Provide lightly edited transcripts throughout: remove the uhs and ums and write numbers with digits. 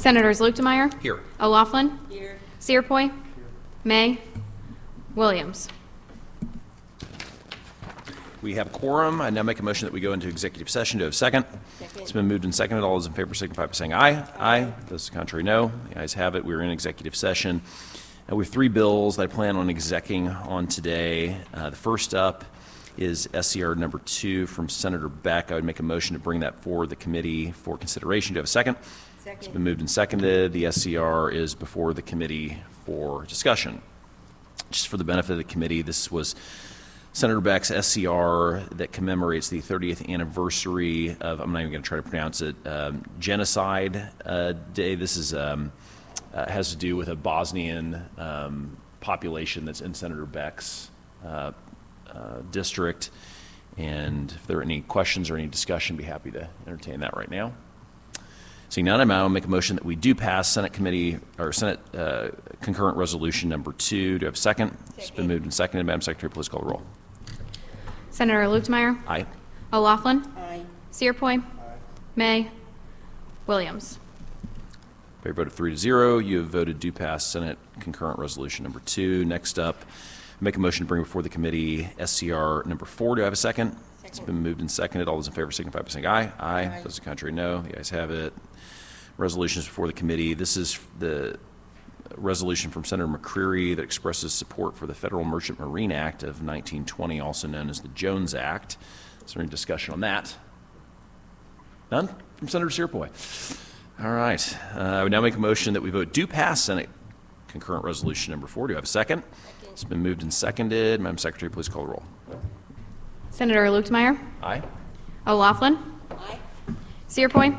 Senators Luetkemeyer, Here. O'Laughlin, Here. Searpoy, May, Williams. We have quorum. I now make a motion that we go into executive session. Do I have a second? Second. It's been moved and seconded. All those in favor signify by saying aye. Aye. Those contrary, no. The ayes have it. We're in executive session. We have 3 bills that I plan on execing on today. The first up is SCR number 2 from Senator Beck. I would make a motion to bring that forward the committee for consideration. Do I have a second? Second. It's been moved and seconded. The SCR is before the committee for discussion. Just for the benefit of the committee, this was Senator Beck's SCR that commemorates the 30th anniversary of, I'm not even going to try to pronounce it, Genocide Day. This is has to do with a Bosnian population that's in Senator Beck's district. And if there are any questions or any discussion, I'd be happy to entertain that right now. Seeing none, I will make a motion that we do pass Senate concurrent resolution number 2. Do I have a second? It's been moved and seconded. Madam Secretary, please call the roll. Senator Luetkemeyer, Aye. O'Laughlin, Aye. Searpoy, May, Williams. By a vote of 3-0, you have voted do pass Senate concurrent resolution number 2. Next up, make a motion to bring before the committee SCR number 4. Do I have a second? It's been moved and seconded. All those in favor signify by saying aye. Aye. Those contrary, no. The ayes have it. Resolutions before the committee. This is the resolution from Senator McCreary that expresses support for the Federal Merchant Marine Act of 1920, also known as the Jones Act. Is there any discussion on that? None? From Senator Searpoy. All right. I would now make a motion that we vote do pass Senate concurrent resolution number 4. Do I have a second? It's been moved and seconded. Madam Secretary, please call the roll. Senator Luetkemeyer, Aye. O'Laughlin, Aye. Searpoy,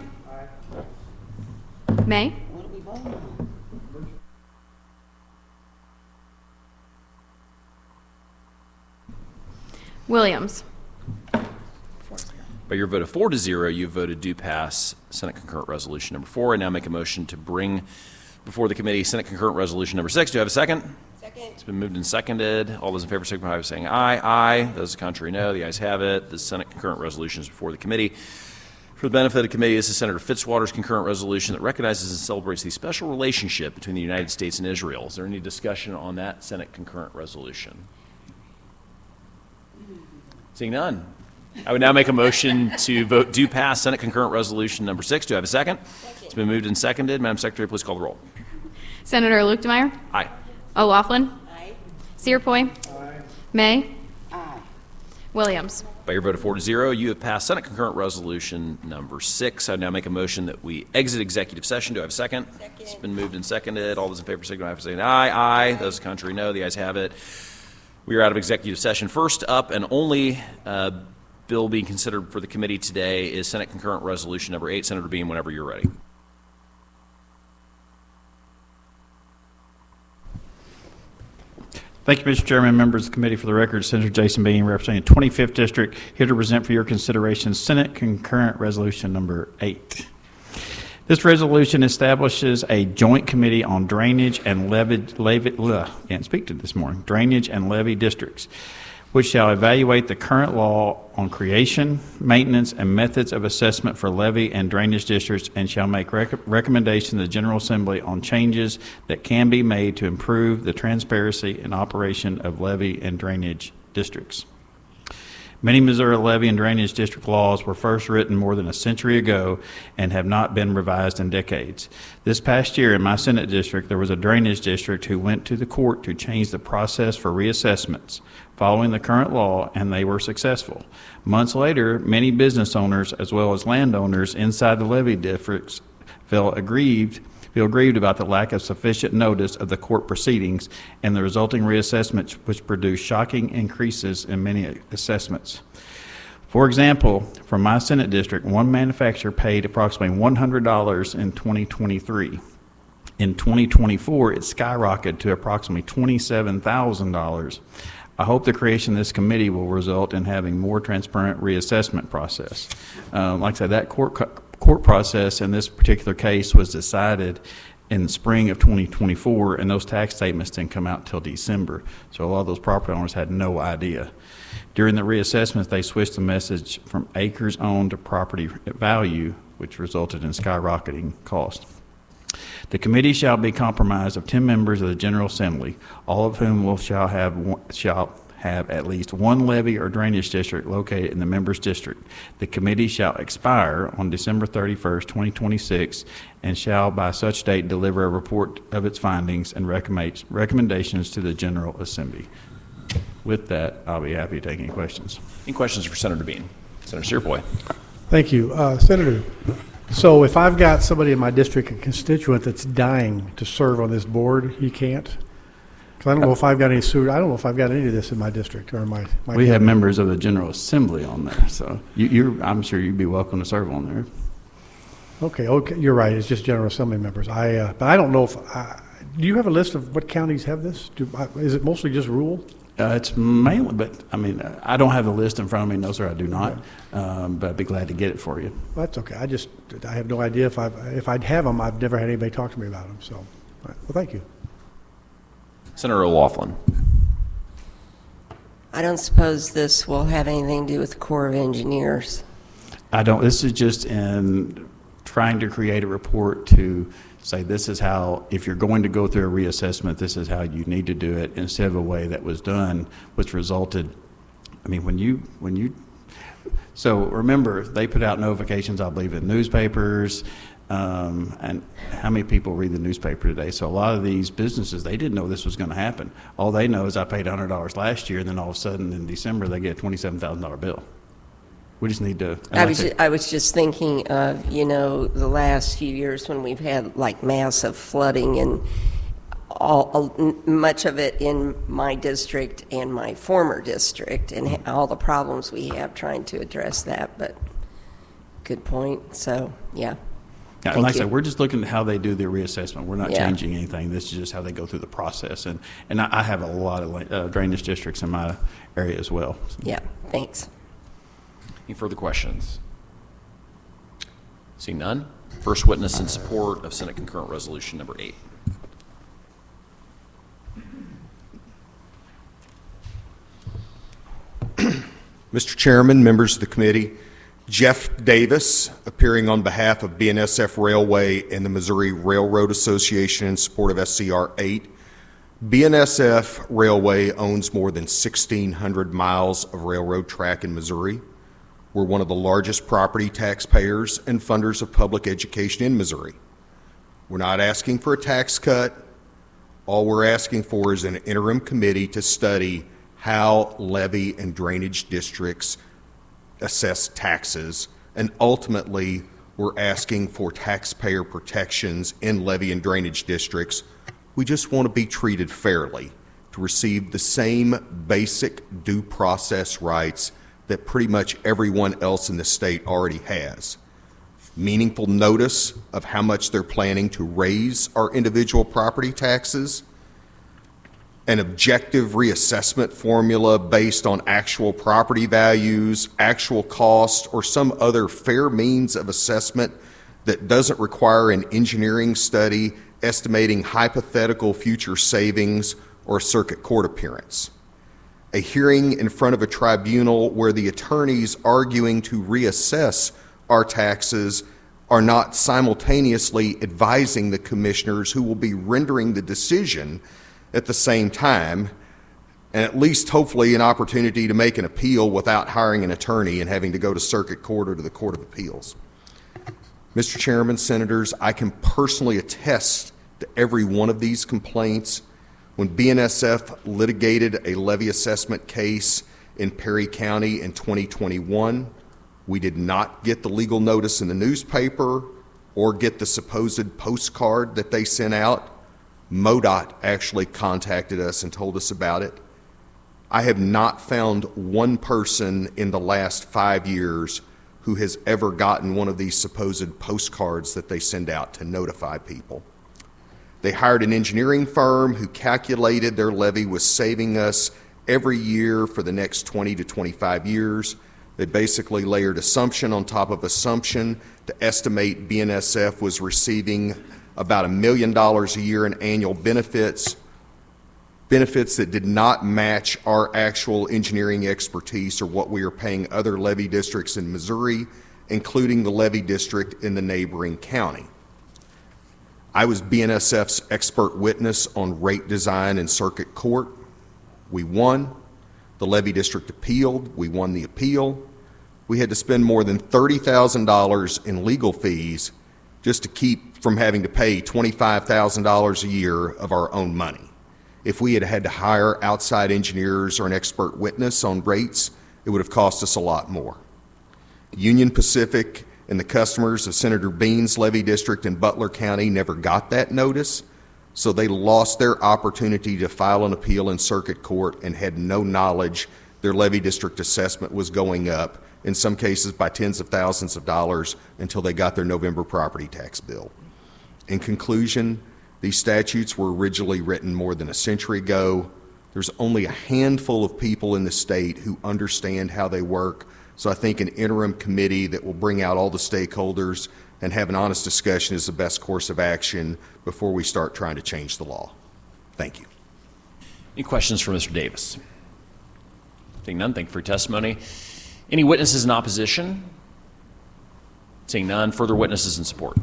May, What are we voting on? Williams. By your vote of 4-0, you voted do pass Senate concurrent resolution number 4. I now make a motion to bring before the committee Senate concurrent resolution number 6. Do I have a second? Second. It's been moved and seconded. All those in favor signify by saying aye. Aye. Those contrary, no. The ayes have it. The Senate concurrent resolution is before the committee. For the benefit of the committee, this is Senator Fitzwater's concurrent resolution that recognizes and celebrates the special relationship between the United States and Israel. Is there any discussion on that Senate concurrent resolution? Seeing none, I would now make a motion to vote do pass Senate concurrent resolution number 6. Do I have a second? Second. It's been moved and seconded. Madam Secretary, please call the roll. Senator Luetkemeyer, Aye. O'Laughlin, Aye. Searpoy, May, Aye. Williams. By your vote of 4-0, you have passed Senate concurrent resolution number 6. I now make a motion that we exit executive session. Do I have a second? Second. It's been moved and seconded. All those in favor signify by saying aye. Aye. Those contrary, no. The ayes have it. We are out of executive session. First up and only bill being considered for the committee today is Senate concurrent resolution number 8. Senator Beam, whenever you're ready. Thank you, Mr. Chairman, members of the committee. For the record, Senator Jason Bean, representing the 25th District, here to present for your consideration Senate concurrent resolution number 8. This resolution establishes a joint committee on drainage and drainage and levee districts, which shall evaluate the current law on creation, maintenance, and methods of assessment for levee and drainage districts, and shall make recommendations to the General Assembly on changes that can be made to improve the transparency and operation of levee and drainage districts. Many Missouri levee and drainage district laws were first written more than a century ago and have not been revised in decades. This past year in my Senate district, there was a drainage district who went to the court to change the process for reassessments following the current law, and they were successful. Months later, many business owners as well as landowners inside the levee districts feel aggrieved about the lack of sufficient notice of the court proceedings and the resulting reassessments, which produced shocking increases in many assessments. For example, from my Senate district, one manufacturer paid approximately $100 in 2023. In 2024, it skyrocketed to approximately $27,000. I hope the creation of this committee will result in having more transparent reassessment process. Like I said, that court process in this particular case was decided in the spring of 2024, and those tax statements didn't come out until December. So a lot of those property owners had no idea. During the reassessments, they switched the message from acres owned to property value, which resulted in skyrocketing cost. The committee shall be comprised of 10 members of the General Assembly, all of whom shall have at least one levee or drainage district located in the member's district. The committee shall expire on December 31st, 2026, and shall by such date deliver a report of its findings and recommendations to the General Assembly. With that, I'll be happy to take any questions. Any questions for Senator Bean? Senator Searpoy. Thank you. Senator, so if I've got somebody in my district, a constituent that's dying to serve on this board, he can't? Because I don't know if I've got any sewer, I don't know if I've got any of this in my district or in my We have county. members of the General Assembly on there, so I'm sure you'd be welcome to serve on there. Okay, you're right. It's just General Assembly members. But I don't know if, do you have a list of what counties have this? Is it mostly just rural? It's mainly, but I mean, I don't have the list in front of me. No, sir, I do not. But I'd be glad to get it for you. Well, that's okay. I have no idea if I'd have them. I've never had anybody talk to me about them. So, all right. Well, thank you. Senator O'Laughlin. I don't suppose this will have anything to do with the Corps of Engineers. I don't. This is just in trying to create a report to say this is how, if you're going to go through a reassessment, this is how you need to do it, instead of a way that was done, which resulted, I mean, when you, so remember, they put out notifications, I believe, in newspapers, and how many people read the newspaper today? So a lot of these businesses, they didn't know this was going to happen. All they know is I paid $100 last year, and then all of a sudden in December, they get a $27,000 bill. We just need to. I was just thinking of, the last few years when we've had like massive flooding and much of it in my district and my former district, and all the problems we have trying to address that. But good point. So, yeah. Yeah, like I said, we're just looking at how they do their reassessment. We're not Yeah. changing anything. This is just how they go through the process. And I have a lot of drainage districts in my area as well. Yeah, thanks. Any further questions? Seeing none. First witness in support of Senate Concurrent Resolution number 8. Mr. Chairman, members of the committee, Jeff Davis, appearing on behalf of BNSF Railway and the Missouri Railroad Association in support of SCR8. BNSF Railway owns more than 1,600 miles of railroad track in Missouri. We're one of the largest property taxpayers and funders of public education in Missouri. We're not asking for a tax cut. All we're asking for is an interim committee to study how levee and drainage districts assess taxes, and ultimately we're asking for taxpayer protections in levee and drainage districts. We just want to be treated fairly, to receive the same basic due process rights that pretty much everyone else in the state already has. Meaningful notice of how much they're planning to raise our individual property taxes, an objective reassessment formula based on actual property values, actual cost, or some other fair means of assessment that doesn't require an engineering study estimating hypothetical future savings or circuit court appearance. A hearing in front of a tribunal where the attorneys arguing to reassess our taxes are not simultaneously advising the commissioners who will be rendering the decision at the same time, and at least hopefully an opportunity to make an appeal without hiring an attorney and having to go to circuit court or to the Court of Appeals. Mr. Chairman, Senators, I can personally attest to every one of these complaints. When BNSF litigated a levee assessment case in Perry County in 2021, we did not get the legal notice in the newspaper or get the supposed postcard that they sent out. MoDOT actually contacted us and told us about it. I have not found one person in the last 5 years who has ever gotten one of these supposed postcards that they send out to notify people. They hired an engineering firm who calculated their levee was saving us every year for the next 20 to 25 years. They basically layered assumption on top of assumption to estimate BNSF was receiving about $1 million a year in annual benefits that did not match our actual engineering expertise or what we are paying other levee districts in Missouri, including the levee district in the neighboring county. I was BNSF's expert witness on rate design in circuit court. We won. The Levee District appealed. We won the appeal. We had to spend more than $30,000 in legal fees just to keep from having to pay $25,000 a year of our own money. If we had had to hire outside engineers or an expert witness on rates, it would have cost us a lot more. Union Pacific and the customers of Senator Bean's Levee District in Butler County never got that notice, so they lost their opportunity to file an appeal in circuit court and had no knowledge their Levee District assessment was going up, in some cases by tens of thousands of dollars, until they got their November property tax bill. In conclusion, these statutes were originally written more than a century ago. There's only a handful of people in the state who understand how they work, so I think an interim committee that will bring out all the stakeholders and have an honest discussion is the best course of action before we start trying to change the law. Thank you. Any questions for Mr. Davis? Seeing none, thank you for your testimony. Any witnesses in opposition? Seeing none, further witnesses in support?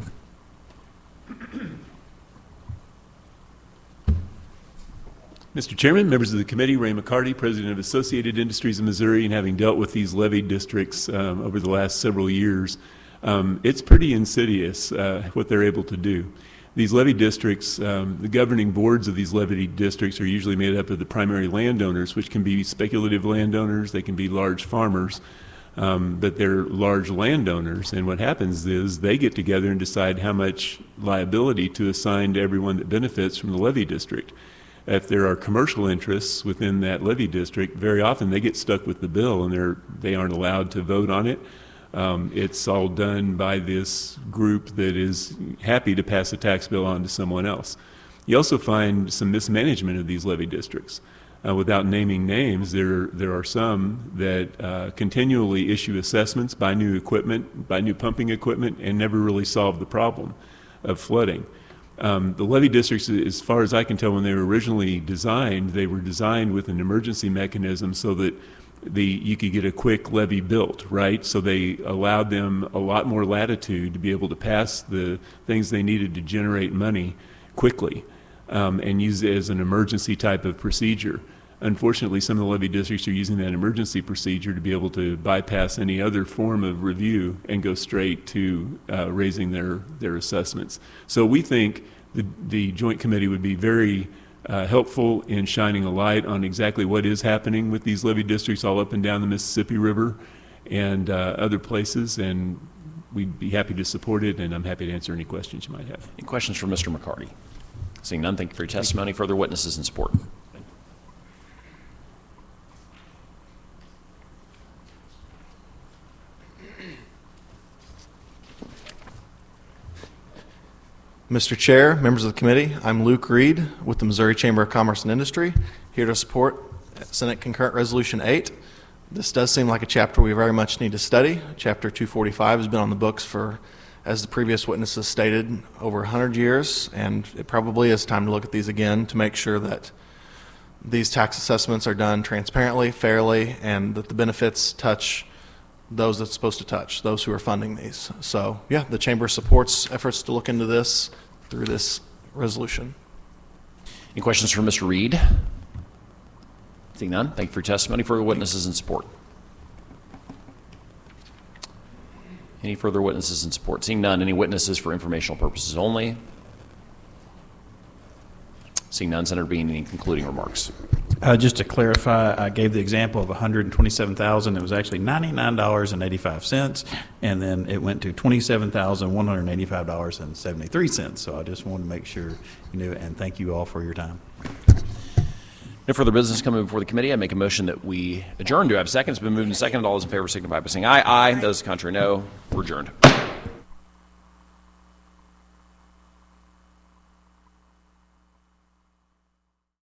Mr. Chairman, members of the committee, Ray McCarty, President of Associated Industries of Missouri, and having dealt with these levee districts over the last several years, it's pretty insidious what they're able to do. These levee districts, the governing boards of these levee districts are usually made up of the primary landowners, which can be speculative landowners, they can be large farmers, but they're large landowners, and what happens is they get together and decide how much liability to assign to everyone that benefits from the levee district. If there are commercial interests within that levee district, very often they get stuck with the bill and they aren't allowed to vote on it. It's all done by this group that is happy to pass a tax bill on to someone else. You also find some mismanagement of these levee districts. Without naming names, there are some that continually issue assessments, buy new equipment, buy new pumping equipment, and never really solve the problem of flooding. The levee districts, as far as I can tell, when they were originally designed, they were designed with an emergency mechanism so that you could get a quick levee built, right? So they allowed them a lot more latitude to be able to pass the things they needed to generate money quickly and use it as an emergency type of procedure. Unfortunately, some of the levee districts are using that emergency procedure to be able to bypass any other form of review and go straight to raising their assessments. So we think the Joint Committee would be very helpful in shining a light on exactly what is happening with these levee districts all up and down the Mississippi River and other places, and we'd be happy to support it, and I'm happy to answer any questions you might have. Any questions for Mr. McCarty? Seeing none, thank you for your testimony. Further witnesses in support? Mr. Chair, members of the committee, I'm Luke Reed with the Missouri Chamber of Commerce and Industry, here to support Senate Concurrent Resolution 8. This does seem like a chapter we very much need to study. Chapter 245 has been on the books for, as the previous witnesses stated, over 100 years, and it probably is time to look at these again to make sure that these tax assessments are done transparently, fairly, and that the benefits touch those that's supposed to touch, those who are funding these. So, yeah, the Chamber supports efforts to look into this through this resolution. Any questions for Mr. Reed? Seeing none, thank you for your testimony. Further witnesses in support? Any further witnesses in support? Seeing none, any witnesses for informational purposes only? Seeing none, Senator Bean, any concluding remarks? Just to clarify, I gave the example of $127,000. It was actually $99.85, and then it went to $27,185.73. So I just wanted to make sure you knew, and thank you all for your time. No further business coming before the committee. I make a motion that we adjourn. Do I have a second? It's been moved and seconded. All those in favor signify by saying aye. Aye. Those contrary, no. We're adjourned.